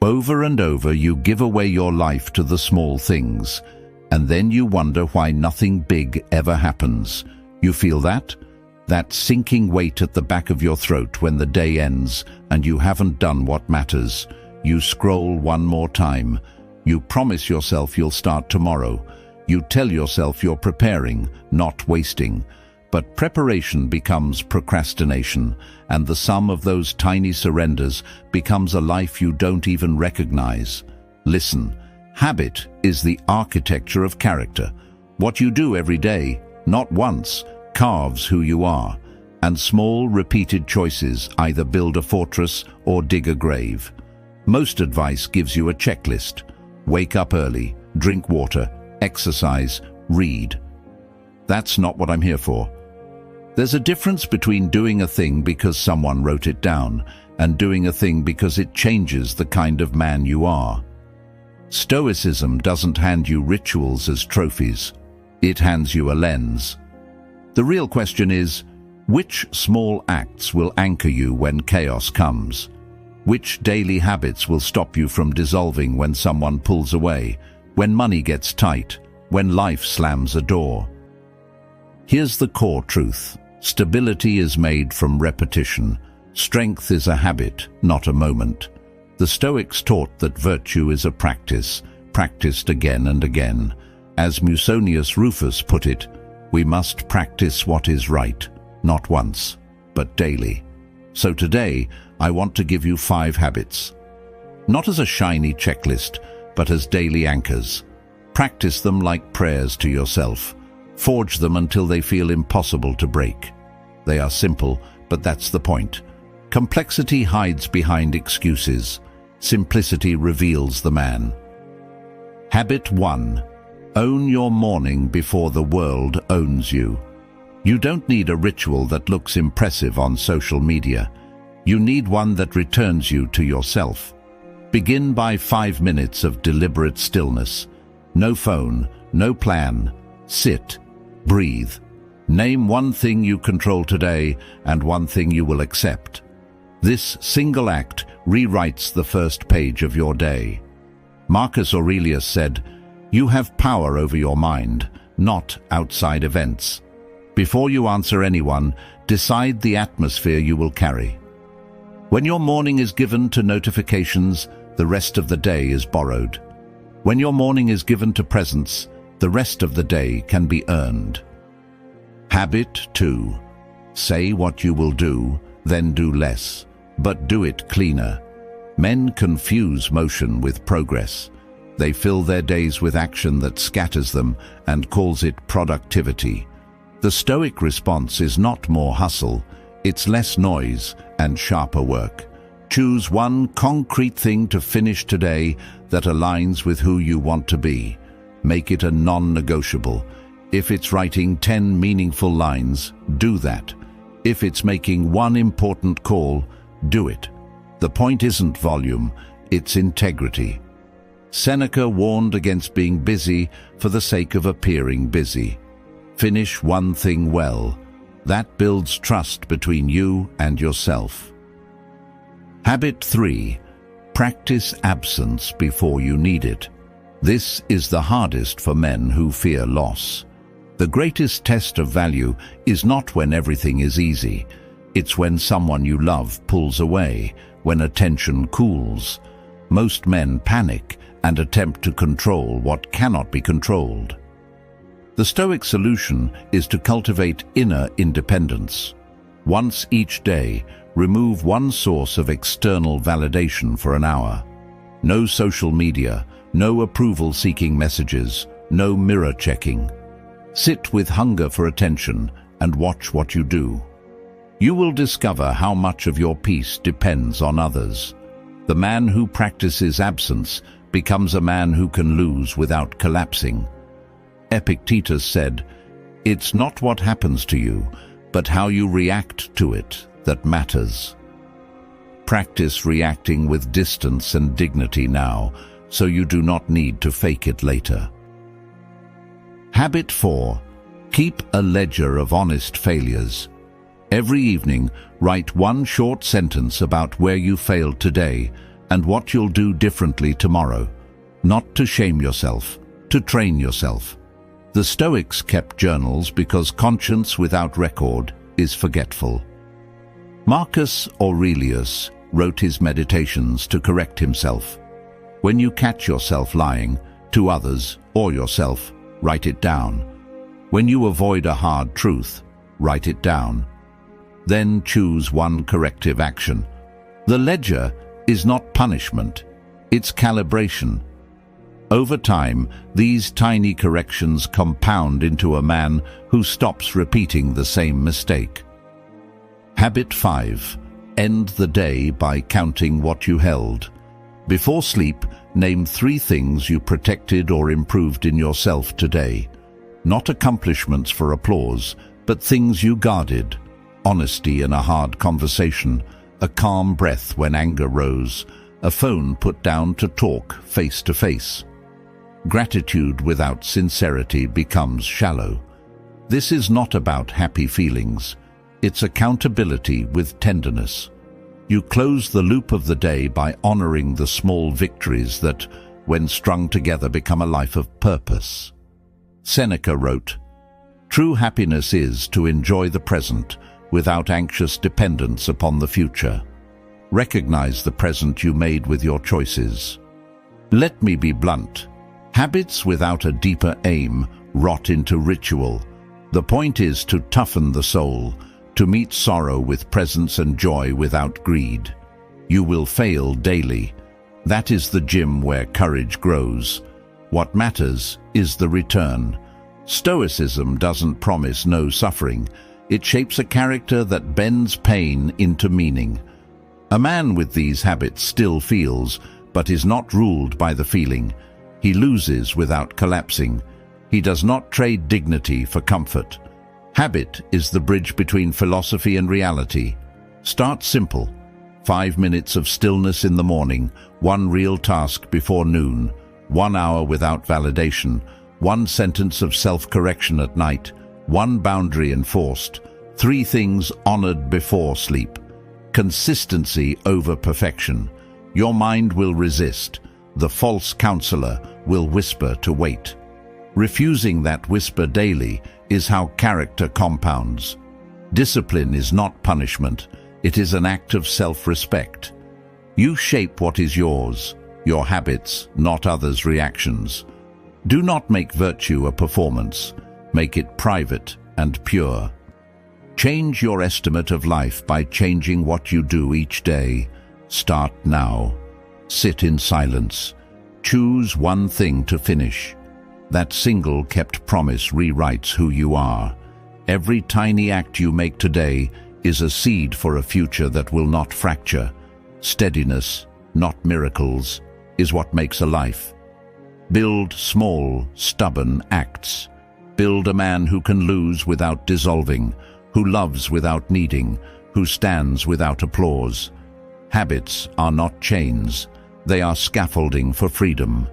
Over and over you give away your life to the small things, and then you wonder why nothing big ever happens. You feel that? That sinking weight at the back of your throat when the day ends and you haven't done what matters. You scroll one more time. You promise yourself you'll start tomorrow. You tell yourself you're preparing, not wasting. But preparation becomes procrastination, and the sum of those tiny surrenders becomes a life you don't even recognize. Listen, habit is the architecture of character. What you do every day, not once, carves who you are, and small, repeated choices either build a fortress or dig a grave. Most advice gives you a checklist. Wake up early, drink water, exercise, read. That's not what I'm here for. There's a difference between doing a thing because someone wrote it down and doing a thing because it changes the kind of man you are. Stoicism doesn't hand you rituals as trophies. It hands you a lens. The real question is, which small acts will anchor you when chaos comes? Which daily habits will stop you from dissolving when someone pulls away, when money gets tight, when life slams a door? Here's the core truth. Stability is made from repetition. Strength is a habit, not a moment. The Stoics taught that virtue is a practice, practiced again and again. As Musonius Rufus put it, we must practice what is right, not once, but daily. So today, I want to give you 5 habits. Not as a shiny checklist, but as daily anchors. Practice them like prayers to yourself. Forge them until they feel impossible to break. They are simple, but that's the point. Complexity hides behind excuses. Simplicity reveals the man. Habit 1. Own your morning before the world owns you. You don't need a ritual that looks impressive on social media. You need one that returns you to yourself. Begin by 5 minutes of deliberate stillness. No phone, no plan. Sit. Breathe. Name one thing you control today and one thing you will accept. This single act rewrites the first page of your day. Marcus Aurelius said, "You have power over your mind, not outside events." Before you answer anyone, decide the atmosphere you will carry. When your morning is given to notifications, the rest of the day is borrowed. When your morning is given to presence, the rest of the day can be earned. Habit 2. Say what you will do, then do less, but do it cleaner. Men confuse motion with progress. They fill their days with action that scatters them and calls it productivity. The Stoic response is not more hustle, it's less noise and sharper work. Choose one concrete thing to finish today that aligns with who you want to be. Make it a non-negotiable. If it's writing 10 meaningful lines, do that. If it's making one important call, do it. The point isn't volume, it's integrity. Seneca warned against being busy for the sake of appearing busy. Finish one thing well. That builds trust between you and yourself. Habit 3. Practice absence before you need it. This is the hardest for men who fear loss. The greatest test of value is not when everything is easy. It's when someone you love pulls away, when attention cools. Most men panic and attempt to control what cannot be controlled. The Stoic solution is to cultivate inner independence. Once each day, remove one source of external validation for an hour. No social media, no approval-seeking messages, no mirror-checking. Sit with hunger for attention and watch what you do. You will discover how much of your peace depends on others. The man who practices absence becomes a man who can lose without collapsing. Epictetus said, "It's not what happens to you, but how you react to it that matters." Practice reacting with distance and dignity now, so you do not need to fake it later. Habit 4. Keep a ledger of honest failures. Every evening, write one short sentence about where you failed today, and what you'll do differently tomorrow. Not to shame yourself, to train yourself. The Stoics kept journals because conscience without record is forgetful. Marcus Aurelius wrote his meditations to correct himself. When you catch yourself lying to others or yourself, write it down. When you avoid a hard truth, write it down. Then choose one corrective action. The ledger is not punishment, it's calibration. Over time, these tiny corrections compound into a man who stops repeating the same mistake. Habit 5. End the day by counting what you held. Before sleep, name 3 things you protected or improved in yourself today. Not accomplishments for applause, but things you guarded. Honesty in a hard conversation, a calm breath when anger rose, a phone put down to talk face to face. Gratitude without sincerity becomes shallow. This is not about happy feelings. It's accountability with tenderness. You close the loop of the day by honoring the small victories that, when strung together, become a life of purpose. Seneca wrote, "True happiness is to enjoy the present without anxious dependence upon the future. Recognize the present you made with your choices." Let me be blunt. Habits without a deeper aim rot into ritual. The point is to toughen the soul, to meet sorrow with presence and joy without greed. You will fail daily. That is the gym where courage grows. What matters is the return. Stoicism doesn't promise no suffering. It shapes a character that bends pain into meaning. A man with these habits still feels, but is not ruled by the feeling. He loses without collapsing. He does not trade dignity for comfort. Habit is the bridge between philosophy and reality. Start simple. 5 minutes of stillness in the morning, 1 real task before noon, 1 hour without validation, 1 sentence of self-correction at night, 1 boundary enforced, 3 things honored before sleep. Consistency over perfection. Your mind will resist. The false counselor will whisper to wait. Refusing that whisper daily is how character compounds. Discipline is not punishment. It is an act of self-respect. You shape what is yours, your habits, not others' reactions. Do not make virtue a performance. Make it private and pure. Change your estimate of life by changing what you do each day. Start now. Sit in silence. Choose one thing to finish. That single kept promise rewrites who you are. Every tiny act you make today is a seed for a future that will not fracture. Steadiness, not miracles, is what makes a life. Build small, stubborn acts. Build a man who can lose without dissolving, who loves without needing, who stands without applause. Habits are not chains. They are scaffolding for freedom.